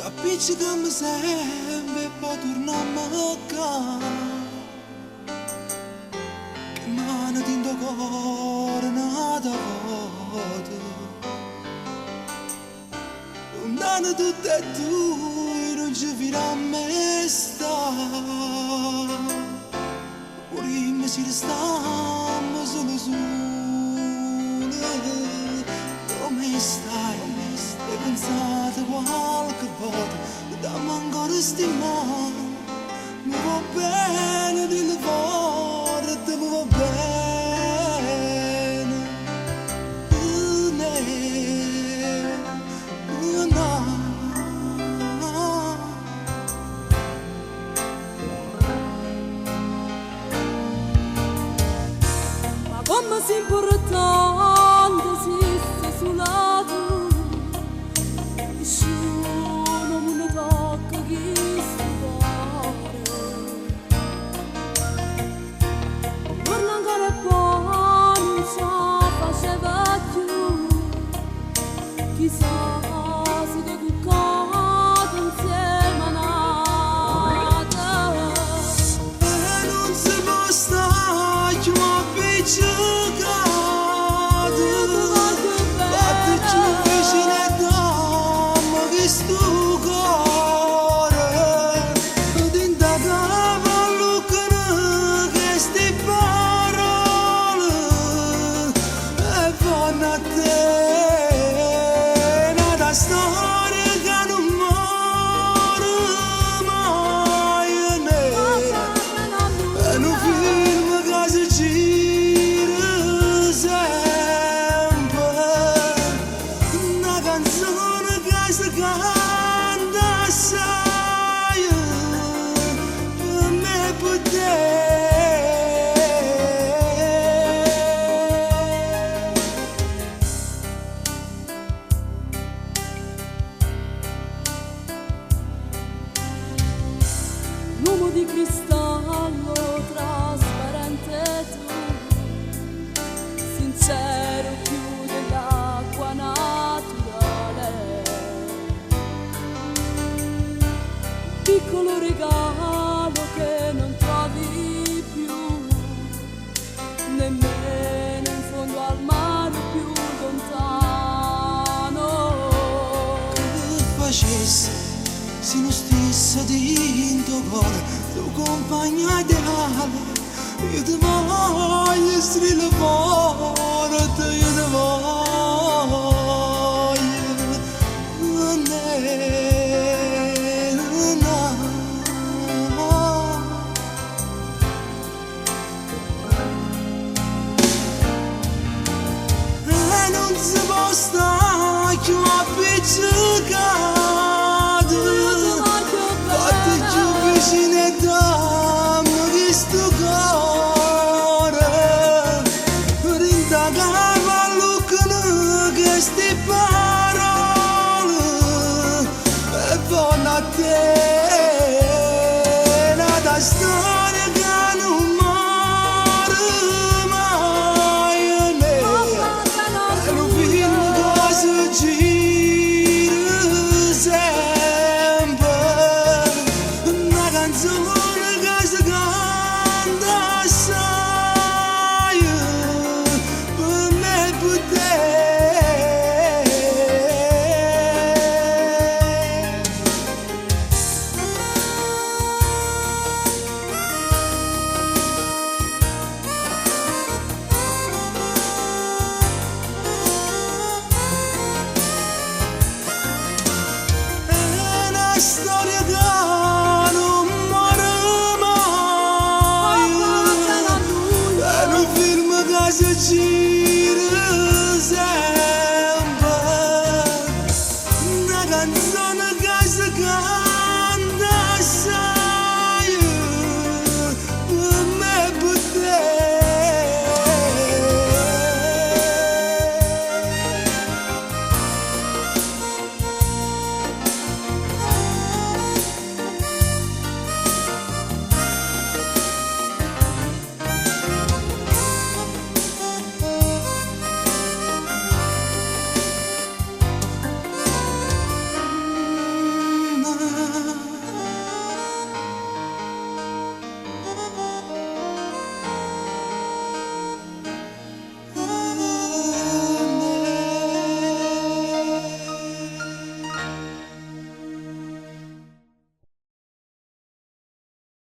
Appiccicamoci sempre e poi torniamo a casa. Che mano ti in cuore nata volta. Lontano tutte e due non ci firamo mai stare. Morimmo ci restiamo solo sole. Come stai? Hai pensato qualche volta che dammi ancora stimare? Mi va bene, dillo forte, mi va bene. No. Ma come si importante esiste sulla tua, nessuno mi ne tocca chi stupore. Torna ancora buono, non so, faceva più, chissà se che cuccato insieme a nata. E non si può stare più appiccicato. Fatti giù vicino e dammi che sto cuore. Ti indagava l'ucchino che sti parole. E vanno a te, nata storia che non muore mai. È un film che si gira sempre, una canzone che si canta assai, per me e per te. L'uomo di cristallo trasparente tu, sincero più dell'acqua naturale, piccolo regalo che non trovi più, nemmeno in fondo al mare più lontano. Che facesse se non stesse dentro cuore, tu compagna ideale. Io ti voglio strillo forte, io ti voglio. E non si può stare più appiccicato. Fatti giù vicino e dammi che sto cuore. Rindagava l'ucchino che sti parole. E vanno a te, nata storia che non muore mai. È un film che si gira sempre, una canzone che si canta assai, per me e per te. È una storia che non muore mai. È un film che si gira